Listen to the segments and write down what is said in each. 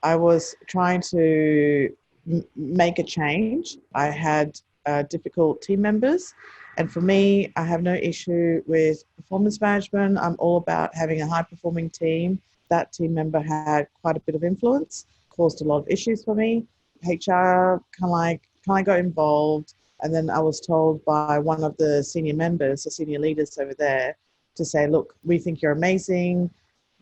I was trying to make a change. I had difficult team members. And for me, I have no issue with performance management. I'm all about having a high-performing team. That team member had quite a bit of influence, caused a lot of issues for me. HR kind of got involved. And then I was told by one of the senior members, the senior leaders over there, to say, look, we think you're amazing.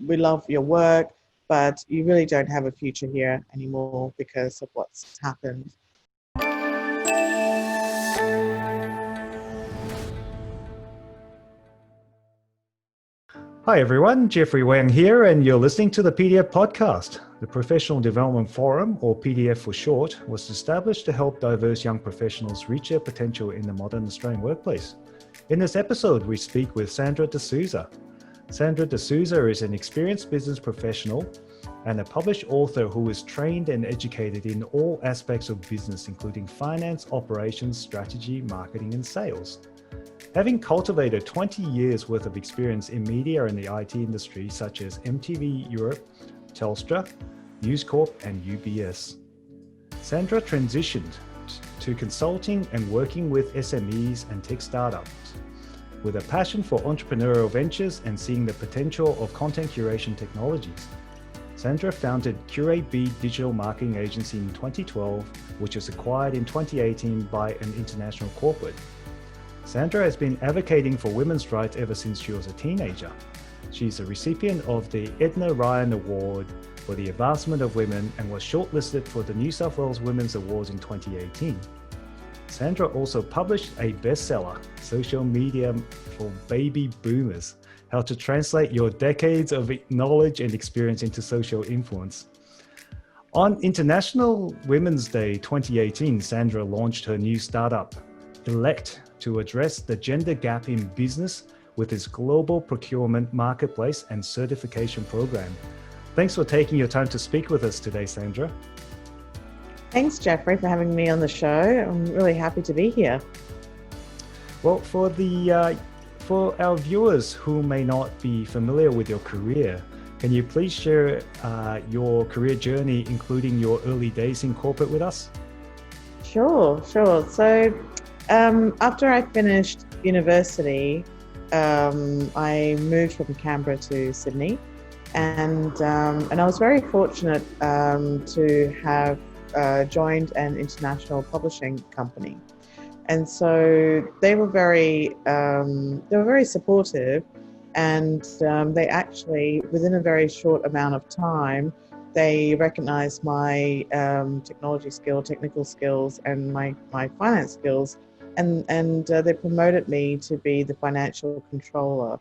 We love your work, but you really don't have a future here anymore because of what's happened. Hi everyone, Jeffrey Wang here, and you're listening to the PDF podcast. The Professional Development Forum, or PDF for short, was established to help diverse young professionals reach their potential in the modern Australian workplace. In this episode, we speak with Sandra D'Souza. Sandra D'Souza is an experienced business professional and a published author who is trained and educated in all aspects of business, including finance, operations, strategy, marketing, and sales. Having cultivated 20 years worth of experience in media and the IT industry, such as MTV Europe, Telstra, Corp and UBS. Sandra transitioned to consulting and working with SMEs and tech startups. With a passion for entrepreneurial ventures and seeing the potential of content curation technologies, Sandra founded Curate digital marketing agency in 2012, which was acquired in 2018 by an international corporate. Sandra has been advocating for women's rights ever since she was a teenager. She's a recipient of the Edna Ryan Award for the advancement of women and was shortlisted for the New South Wales Women's Awards in 2018. Sandra also published a bestseller, Social Media for Baby Boomers, How to Translate Your Decades of Knowledge and Experience into Social Influence. On International Women's Day 2018, Sandra launched her new startup, Elect, to address the gender gap in business with its global procurement marketplace and certification program. Thanks for taking your time to speak with us today, Sandra. Thanks, Jeffrey, for having me on the show. I'm really happy to be here. Well, for our viewers who may not be familiar with your career, can you please share your career journey, including your early days in corporate with us? Sure. So after I finished university, I moved from Canberra to Sydney, and I was very fortunate to have joined an international publishing company, and so they were very supportive, and they actually, within a very short amount of time, they recognized my technical skills, and my finance skills. And they promoted me to be the financial controller.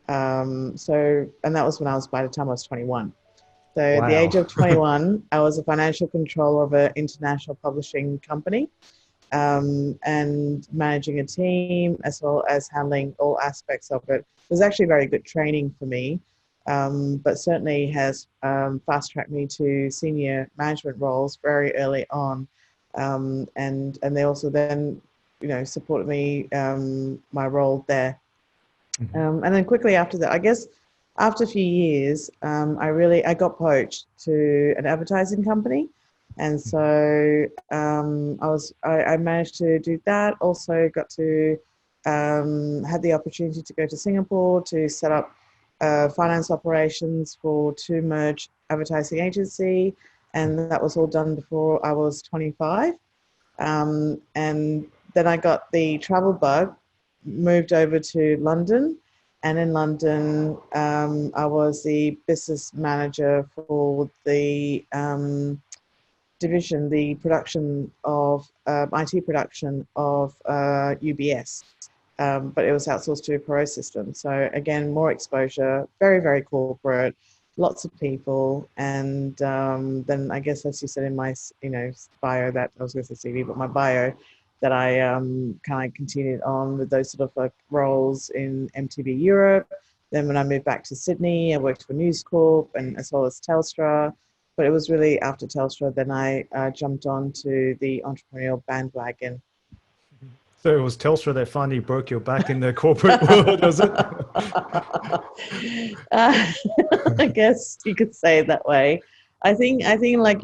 And that was by the time I was 21. So Wow. At the age of 21, I was a financial controller of an international publishing company, and managing a team as well as handling all aspects of it. It was actually very good training for me, but certainly has fast-tracked me to senior management roles very early on. And they also then supported me, my role there. Mm-hmm. And then quickly after that, I guess after a few years, I got poached to an advertising company. And so I managed to do that. Also got to had the opportunity to go to Singapore to set up finance operations for Two Merge advertising agency. And that was all done before I was 25. And then I got the travel bug, moved over to London, and in London, I was the business manager for the division, the production of IT production of UBS, but it was outsourced to a Pro system. So again, more exposure, very, very corporate, lots of people, and then I guess, as you said in my bio, that I was going to say CV, but my bio, that I kind of continued on with those sort of like roles in MTV Europe. Then when I moved back to Sydney, I worked for News Corp and as well as Telstra. But it was really after Telstra, then I jumped on to the entrepreneurial bandwagon. So it was Telstra that finally broke your back in the corporate world, was it? I guess you could say it that way. I think like,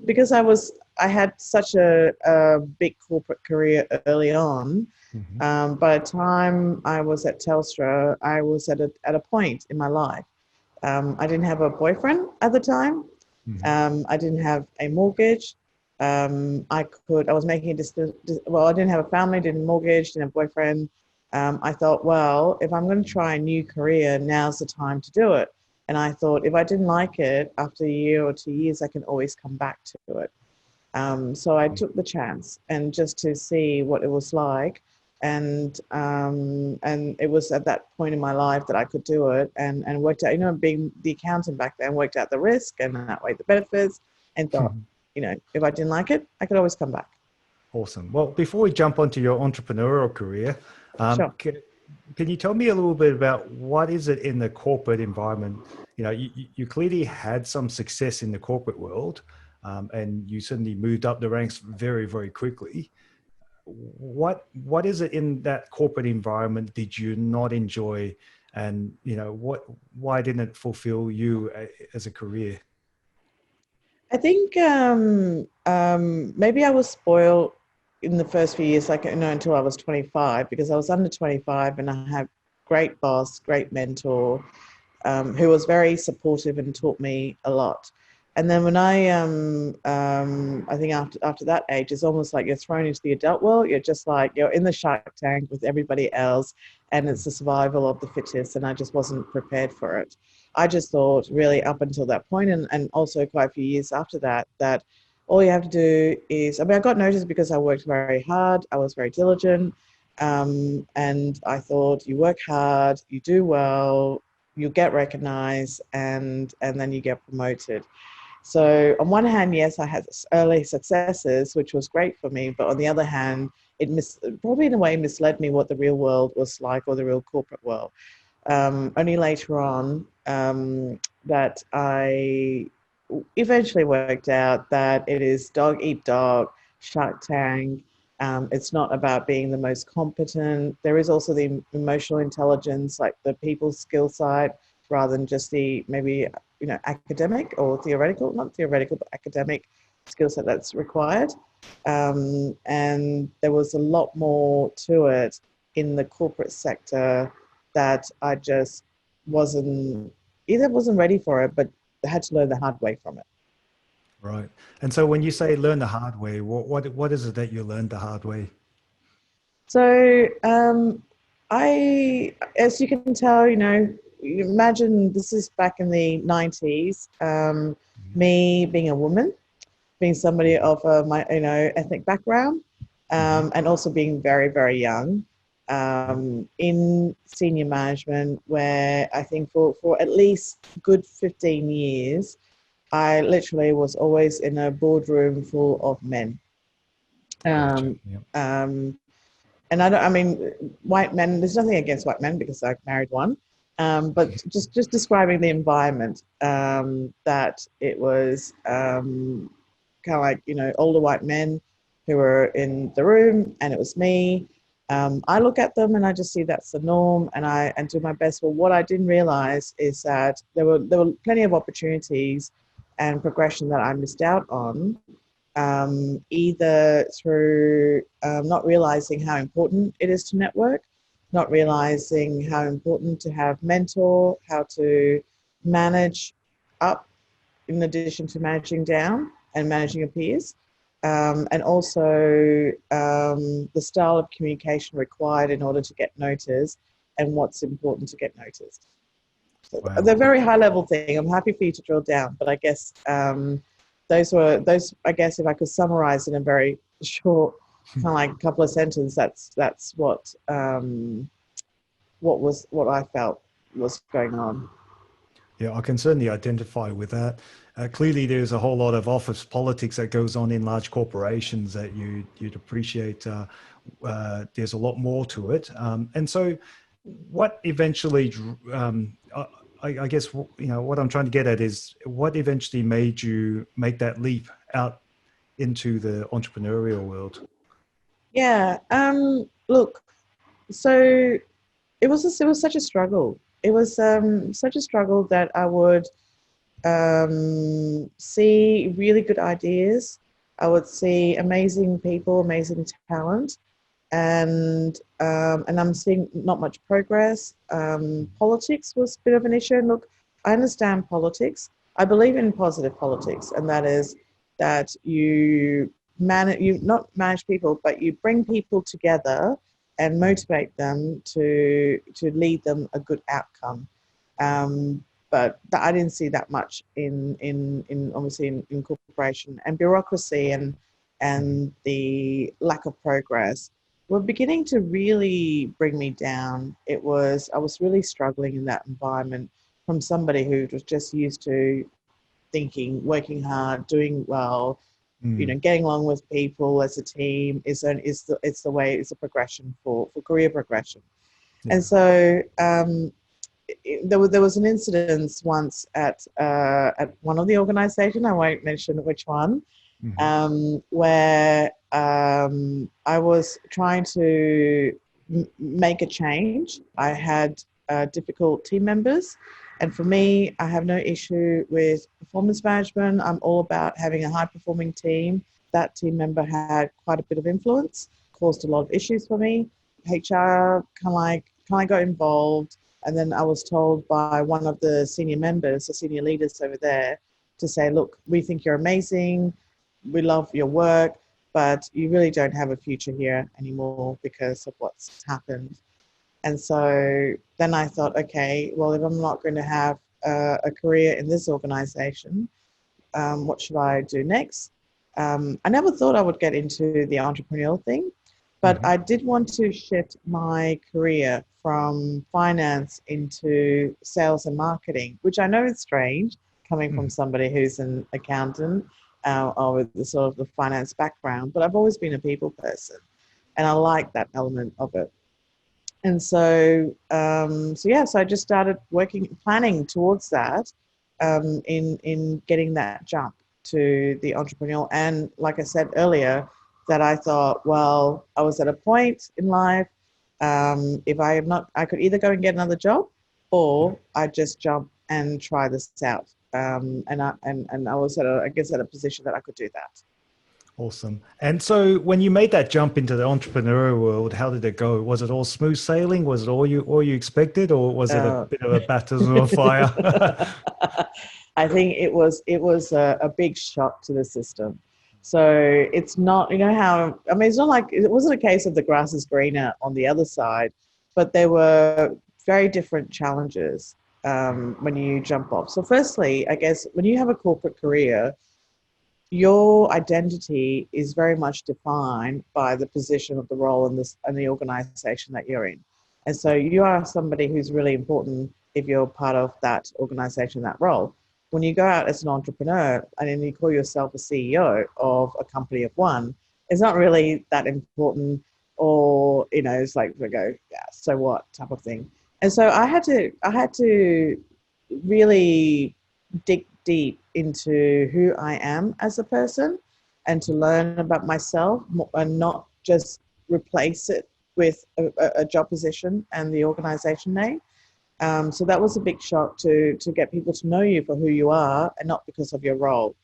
because I had such a big corporate career early on. Mm-hmm. By the time I was at Telstra, I was at a point in my life. I didn't have a boyfriend at the time. Mm-hmm. I didn't have a mortgage. I was making well, I didn't have a family, didn't mortgage, didn't have a boyfriend. I thought, well, if I'm going to try a new career, now's the time to do it. And I thought if I didn't like it after a year or 2 years, I can always come back to it. So I took the chance and just to see what it was like. And it was at that point in my life that I could do it and worked out, being the accountant back then, worked out the risk and that way the benefits and thought, if I didn't like it, I could always come back. Awesome. Well, before we jump onto your entrepreneurial career, Sure. can you tell me a little bit about what is it in the corporate environment? You clearly had some success in the corporate world, and you suddenly moved up the ranks very, very quickly. What is it in that corporate environment did you not enjoy, and why didn't it fulfill you as a career? I think maybe I was spoiled in the first few years, until I was 25, because I was under 25 and I had great boss, great mentor, who was very supportive and taught me a lot. And then when I think after that age, it's almost like you're thrown into the adult world. You're just like, you're in the shark tank with everybody else, and it's the survival of the fittest. And I just wasn't prepared for it. I just thought really up until that point, and also quite a few years after that, that all you have to do is, I got noticed because I worked very hard. I was very diligent. And I thought you work hard, you do well, you get recognized, and then you get promoted. So on one hand, yes, I had early successes, which was great for me. But on the other hand, it probably in a way misled me what the real world was like, or the real corporate world. Only later on that I eventually worked out that it is dog eat dog, Shark Tank. It's not about being the most competent. There is also the emotional intelligence, like the people skill side, rather than just the maybe academic or theoretical, not theoretical, but academic skill set that's required. And there was a lot more to it in the corporate sector that I just wasn't ready for it, but had to learn the hard way from it. Right. And so when you say learn the hard way, what is it that you learned the hard way? So as you can tell, you imagine this is back in the 90s, me being a woman, being somebody of my ethnic background, and also being very, very young, in senior management, where I think for at least good 15 years, I literally was always in a boardroom full of men. Gotcha. Yep. And white men, there's nothing against white men because I married one. But just describing the environment, that it was kind of like, older white men who were in the room, and it was me. I look at them and I just see that's the norm, and do my best. Well, what I didn't realize is that there were plenty of opportunities and progression that I missed out on, either through not realizing how important it is to network, not realizing how important to have mentor, how to manage up in addition to managing down and managing your peers, and also the style of communication required in order to get noticed and what's important to get noticed. So Wow. they're very high level thing. I'm happy for you to drill down, but I guess those, I guess, if I could summarize in a very short, kind of like couple of sentences, that's what I felt was going on. Yeah, I can certainly identify with that. Clearly, there's a whole lot of office politics that goes on in large corporations that you'd appreciate. There's a lot more to it. And so what eventually, I guess, what I'm trying to get at is what eventually made you make that leap out into the entrepreneurial world? Yeah. Look, so it was such a struggle. It was such a struggle that I would see really good ideas. I would see amazing people, amazing talent, and I'm seeing not much progress. Politics was a bit of an issue. And look, I understand politics. I believe in positive politics, and that is that you not manage people, but you bring people together and motivate them to lead them a good outcome. But I didn't see that much in obviously in corporation, and bureaucracy and the lack of progress were beginning to really bring me down. I was really struggling in that environment from somebody who was just used to thinking, working hard, doing well, getting along with people as a team it's the progression for career progression. Yeah. And so there was an incident once at one of the organisations, I won't mention which one, where I was trying to make a change. I had difficult team members, and for me, I have no issue with performance management. I'm all about having a high-performing team. That team member had quite a bit of influence, caused a lot of issues for me. HR kind of got involved, and then I was told by one of the senior members, the senior leaders over there, to say, look, we think you're amazing, we love your work, but you really don't have a future here anymore because of what's happened. And so then I thought, okay, well, if I'm not going to have a career in this organization, what should I do next? I never thought I would get into the entrepreneurial thing, but I did want to shift my career from finance into sales and marketing, which I know is strange coming from somebody who's an accountant or with the sort of the finance background, but I've always been a people person and I like that element of it. And so I just started planning towards that in getting that jump to the entrepreneurial. And like I said earlier, that I thought, well, I was at a point in life, if I am not, I could either go and get another job, or I just jump and try this out. And I was at a position that I could do that. Awesome. And so when you made that jump into the entrepreneurial world, how did it go? Was it all smooth sailing? Was it all you expected, or was it a bit of a baptism of fire? I think it was a big shock to the system. So it's not, it's not like, it wasn't a case of the grass is greener on the other side, but there were very different challenges when you jump off. So firstly, I guess when you have a corporate career, your identity is very much defined by the position of the role in the organization that you're in. And so you are somebody who's really important if you're part of that organization, that role. When you go out as an entrepreneur and then you call yourself a CEO of a company of one, it's not really that important, or, it's like, we go, yeah, so what type of thing. And so I had to really dig deep into who I am as a person and to learn about myself and not just replace it with a job position and the organization name. So that was a big shock to get people to know you for who you are and not because of your role.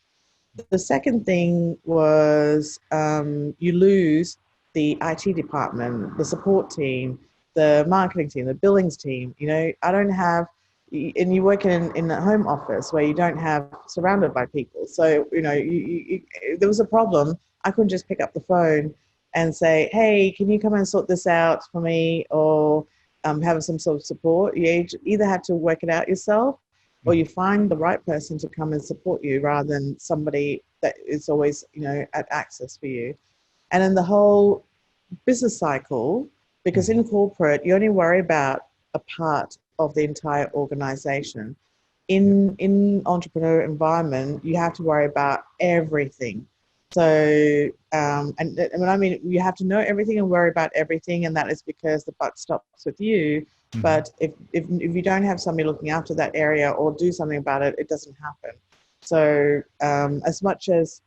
The second thing was you lose the IT department, the support team, the marketing team, the billings team. I don't have, and you work in a home office where you don't have surrounded by people. So, there was a problem. I couldn't just pick up the phone and say, hey, can you come and sort this out for me, or have some sort of support. You either have to work it out yourself, or you find the right person to come and support you rather than somebody that is always, at access for you. And in the whole business cycle, because in corporate, you only worry about a part of the entire organization. In entrepreneur environment, you have to worry about everything. So, and when I mean, you have to know everything and worry about everything, and that is because the buck stops with you. But if you don't have somebody looking after that area or do something about it, it doesn't happen. So, as much as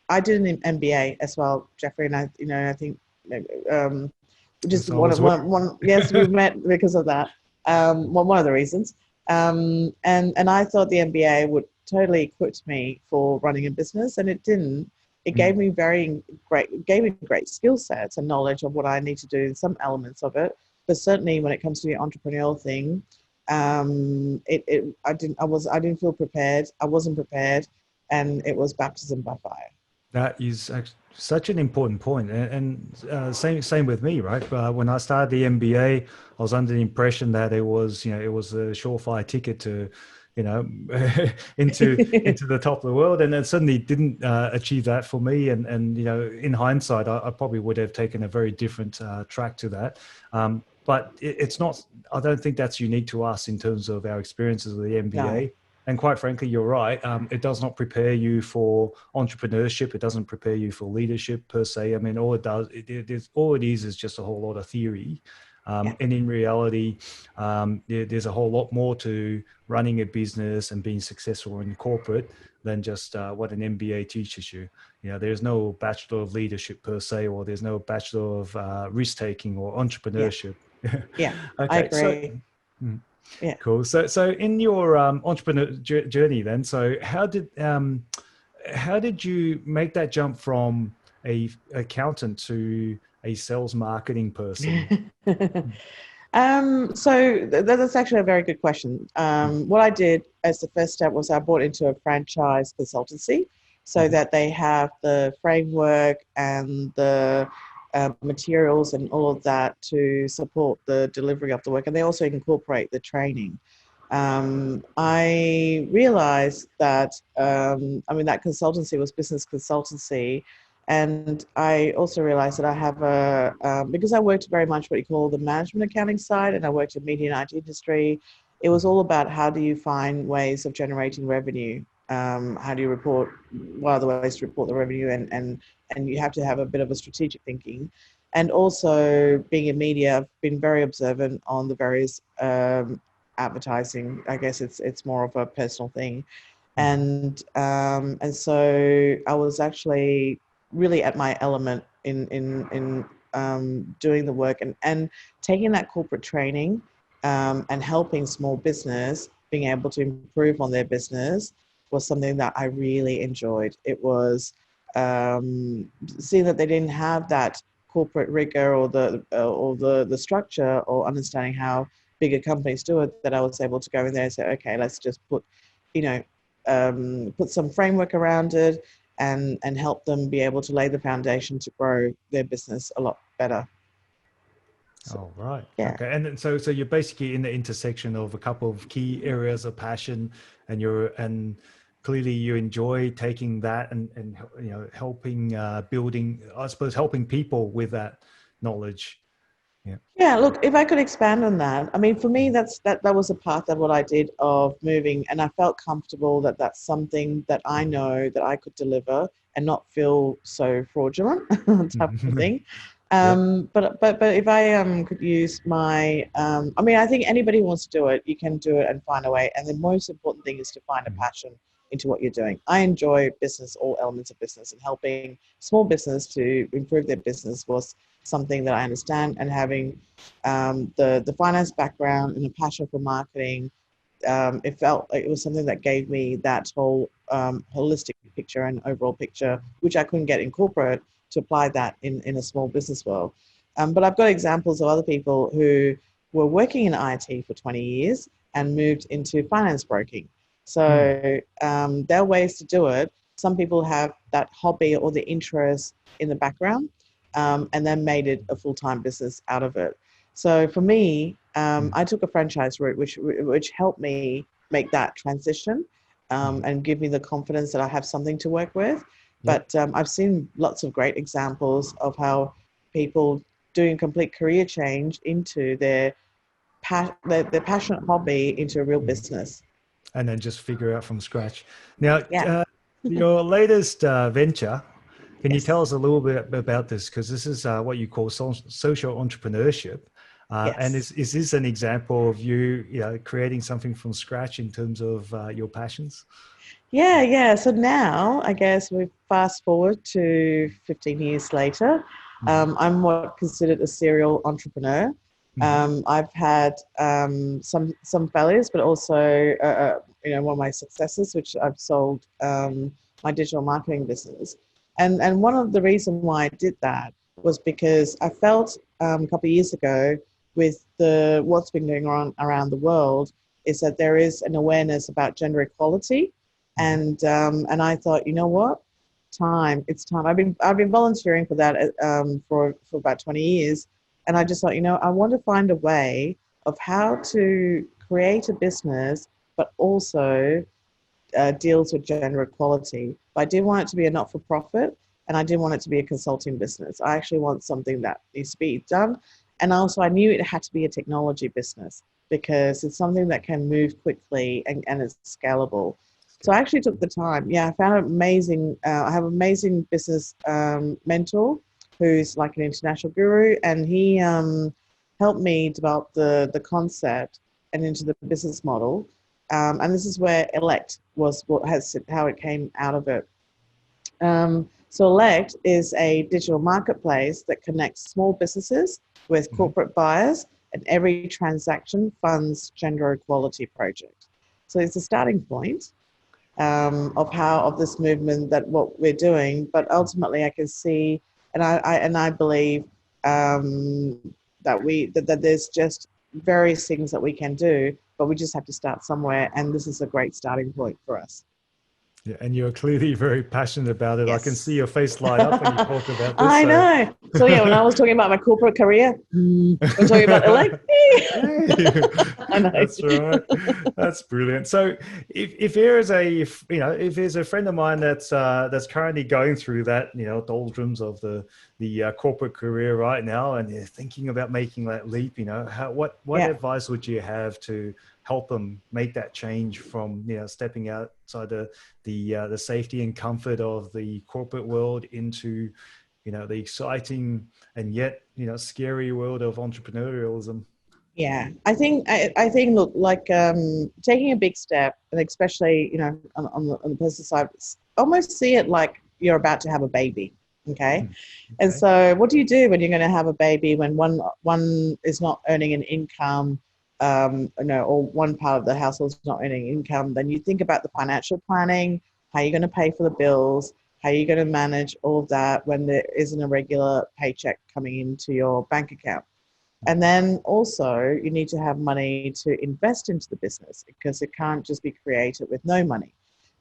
I did an MBA as well, Jeffrey, and I think just one. Yes, we met because of that. One of the reasons. And I thought the MBA would totally equip me for running a business, and it didn't. It gave me great skill sets and knowledge of what I need to do in some elements of it. But certainly when it comes to the entrepreneurial thing, I didn't feel prepared. I wasn't prepared, and it was baptism by fire. That is such an important point, and same with me, right? When I started the MBA, I was under the impression that it was a surefire ticket to, into the top of the world, and then suddenly didn't achieve that for me. And in hindsight, I probably would have taken a very different track to that. But it's not. I don't think that's unique to us in terms of our experiences with the MBA. No. And quite frankly, you're right. It does not prepare you for entrepreneurship. It doesn't prepare you for leadership per se. I mean, all it does, all it is just a whole lot of theory. And in reality, there's a whole lot more to running a business and being successful in corporate than just what an MBA teaches you. There's no Bachelor of Leadership per se, or there's no Bachelor of risk-taking or entrepreneurship. Yeah, Okay, I agree. Yeah. Cool. So in your entrepreneur journey then, so how did you make that jump from a accountant to a sales marketing person? So that's actually a very good question. What I did as the first step was I bought into a franchise consultancy so that they have the framework and the materials and all of that to support the delivery of the work, and they also incorporate the training. I realized that that consultancy was business consultancy, and I also realized that I have because I worked very much what you call the management accounting side, and I worked in media and IT industry. It was all about how do you find ways of generating revenue. How do you report? What are the ways to report the revenue? And you have to have a bit of a strategic thinking. And also being in media, I've been very observant on the various advertising. I guess it's more of a personal thing. And so I was actually really at my element in doing the work and taking that corporate training and helping small business being able to improve on their business was something that I really enjoyed. It was seeing that they didn't have that corporate rigor or the structure or understanding how bigger companies do it, that I was able to go in there and say, okay, let's just put some framework around it and help them be able to lay the foundation to grow their business a lot better. So, oh, right. Yeah. Okay. And so you're basically in the intersection of a couple of key areas of passion, and clearly you enjoy taking that and helping helping people with that knowledge. Yeah, look, if I could expand on that, I mean, for me, that was a path that what I did of moving, and I felt comfortable that that's something that I know that I could deliver and not feel so fraudulent type of thing. But if I could use my, I think anybody who wants to do it, you can do it and find a way. And the most important thing is to find a passion into what you're doing. I enjoy business, all elements of business, and helping small business to improve their business was something that I understand. And having the finance background and a passion for marketing, it felt like it was something that gave me that whole holistic picture and overall picture, which I couldn't get in corporate, to apply that in a small business world. But I've got examples of other people who were working in IT for 20 years and moved into finance broking. So there are ways to do it. Some people have that hobby or the interest in the background and then made it a full-time business out of it. So for me, I took a franchise route, which helped me make that transition and give me the confidence that I have something to work with. But I've seen lots of great examples of how people doing complete career change into their passionate hobby into a real business. And then just figure out from scratch. Now, your latest venture, can you tell us a little bit about this? Because this is what you call social entrepreneurship. And is this an example of you creating something from scratch in terms of your passions? Yeah. So now, I guess we fast forward to 15 years later. I'm what considered a serial entrepreneur. I've had some failures, but also one of my successes, which I've sold my digital marketing business. And one of the reasons why I did that was because I felt a couple of years ago with what's been going on around the world is that there is an awareness about gender equality, and I thought, you know what, it's time. I've been volunteering for that for about 20 years. And I just thought, I want to find a way of how to create a business, but also deals with gender equality. But I didn't want it to be a not-for-profit, and I didn't want it to be a consulting business. I actually want something that needs to be done. And also I knew it had to be a technology business because it's something that can move quickly and it's scalable. So I actually took the time. Yeah, I found I have an amazing business mentor who's like an international guru, and he helped me develop the concept and into the business model. And this is where Elect was how it came out of it. So Elect is a digital marketplace that connects small businesses with corporate buyers, and every transaction funds gender equality project. So it's a starting point of this movement, that what we're doing, but ultimately I can see, and I believe that there's just various things that we can do, but we just have to start somewhere, and this is a great starting point for us. Yeah, and you're clearly very passionate about it. Yes. I can see your face light up when you talk about this. I know. So yeah, when I was talking about my corporate career, I'm talking about Elect. I know. That's right. That's brilliant. So if there's a friend of mine that's currently going through that, doldrums of the corporate career right now, and they're thinking about making that leap, what advice would you have to help them make that change from stepping outside the safety and comfort of the corporate world into the exciting and yet scary world of entrepreneurialism? Yeah, I think look, like taking a big step, and especially on the personal side, almost see it like you're about to have a baby. Okay. And so what do you do when you're going to have a baby when one is not earning an income, or one part of the household is not earning income? Then you think about the financial planning, how you're going to pay for the bills, how you're going to manage all of that when there isn't a regular paycheck coming into your bank account. And then also you need to have money to invest into the business, because it can't just be created with no money.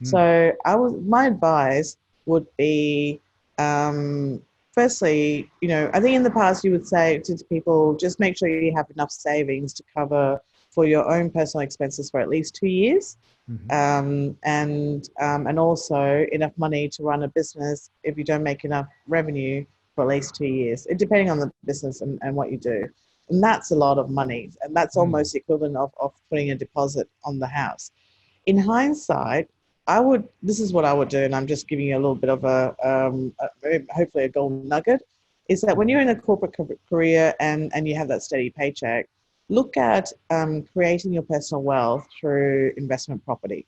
So my advice would be, firstly, I think in the past you would say to people, just make sure you have enough savings to cover for your own personal expenses for at least 2 years. And also enough money to run a business if you don't make enough revenue for at least 2 years, depending on the business and what you do. And that's a lot of money, and that's almost the equivalent of putting a deposit on the house. In hindsight, this is what I would do, and I'm just giving you a little bit of hopefully a golden nugget, is that when you're in a corporate career and you have that steady paycheck, look at creating your personal wealth through investment property,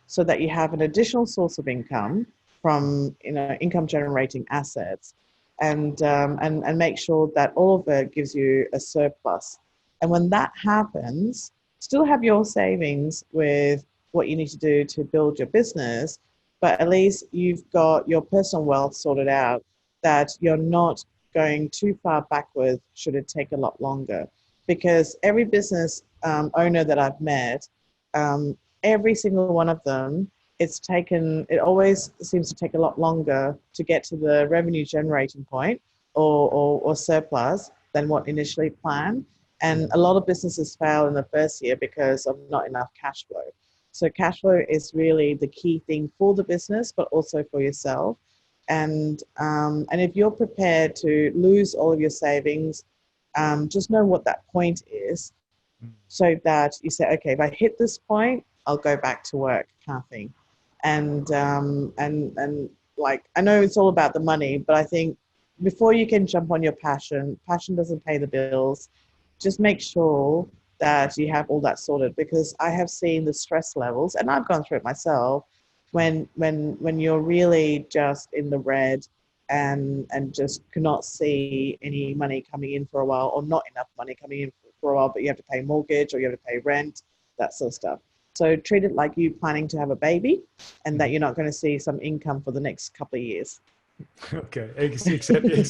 so that you have an additional source of income from income generating assets, and make sure that all of it gives you a surplus. And when that happens, still have your savings with what you need to do to build your business, but at least you've got your personal wealth sorted out, that you're not going too far backwards should it take a lot longer. Because every business owner that I've met, every single one of them, it always seems to take a lot longer to get to the revenue generating point or surplus than what initially planned. And a lot of businesses fail in the first year because of not enough cash flow. So cash flow is really the key thing for the business, but also for yourself. And if you're prepared to lose all of your savings, just know what that point is, so that you say, okay, if I hit this point, I'll go back to work, kind of thing. And like, I know it's all about the money, but I think before you can jump on your passion doesn't pay the bills. Just make sure that you have all that sorted, because I have seen the stress levels, and I've gone through it myself, when you're really just in the red and just cannot see any money coming in for a while, or not enough money coming in for a while, but you have to pay mortgage or you have to pay rent, that sort of stuff. So treat it like you planning to have a baby and that you're not going to see some income for the next couple of years. Okay, exactly.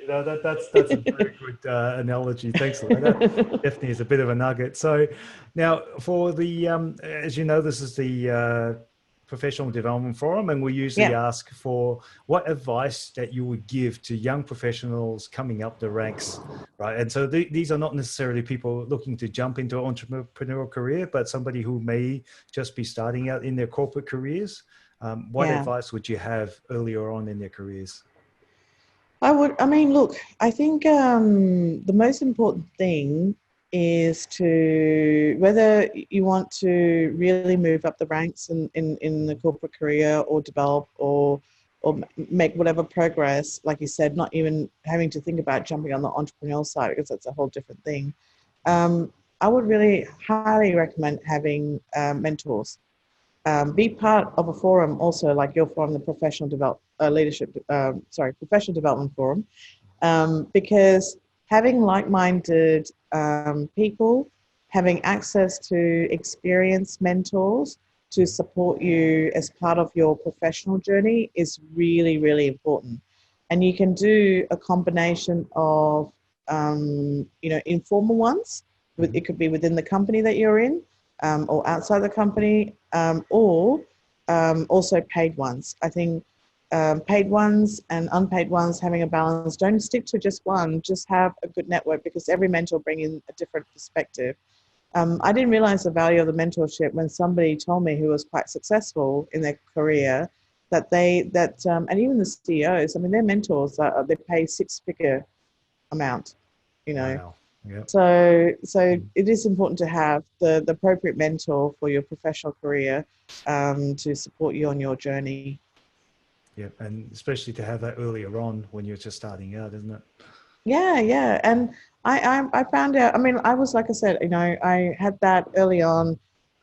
That's a very good analogy. Thanks for that. That definitely is a bit of a nugget. So now for the, as you know, this is the Professional Development Forum, and we usually ask for what advice that you would give to young professionals coming up the ranks, right? And so these are not necessarily people looking to jump into an entrepreneurial career, but somebody who may just be starting out in their corporate careers. What advice would you have earlier on in their careers? Look, I think the most important thing is to, whether you want to really move up the ranks in the corporate career or develop or make whatever progress, like you said, not even having to think about jumping on the entrepreneurial side because that's a whole different thing. I would really highly recommend having mentors. Be part of a forum also, like your forum, the Professional Development Forum, because having like-minded people, having access to experienced mentors to support you as part of your professional journey is really, really important. And you can do a combination of, informal ones. It could be within the company that you're in, or outside the company, or also paid ones. I think paid ones and unpaid ones, having a balance. Don't stick to just one. Just have a good network because every mentor brings in a different perspective. I didn't realize the value of the mentorship when somebody told me who was quite successful in their career that and even the CEOs, I mean, their mentors, they pay six-figure amount, you know. Wow. Yep. So it is important to have the appropriate mentor for your professional career to support you on your journey. Yeah, and especially to have that earlier on when you're just starting out, isn't it? Yeah. And I found out, I mean, I was, like I said, I had that early on,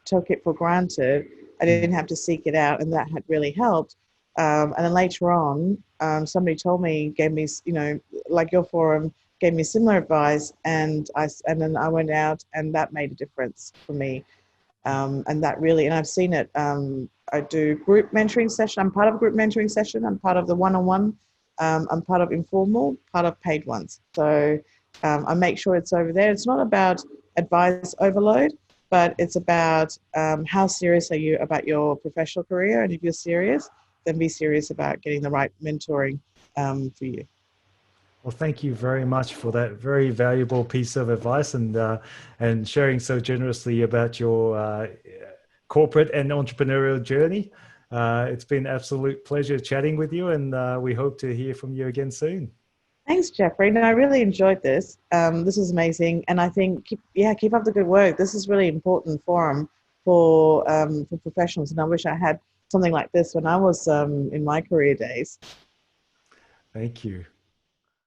took it for granted. I didn't have to seek it out, and that had really helped. And then later on, somebody told me, gave me, like your forum, gave me similar advice, and then I went out, and that made a difference for me. And that really, and I've seen it. I do group mentoring session. I'm part of a group mentoring session. I'm part of the one-on-one. I'm part of informal, part of paid ones. So I make sure it's over there. It's not about advice overload, but it's about how serious are you about your professional career, and if you're serious, then be serious about getting the right mentoring for you. Well, thank you very much for that very valuable piece of advice and sharing so generously about your corporate and entrepreneurial journey. It's been an absolute pleasure chatting with you, and we hope to hear from you again soon. Thanks, Jeffrey. No, I really enjoyed this. This is amazing, and I think keep up the good work. This is really important forum for professionals, and I wish I had something like this when I was in my career days. Thank you.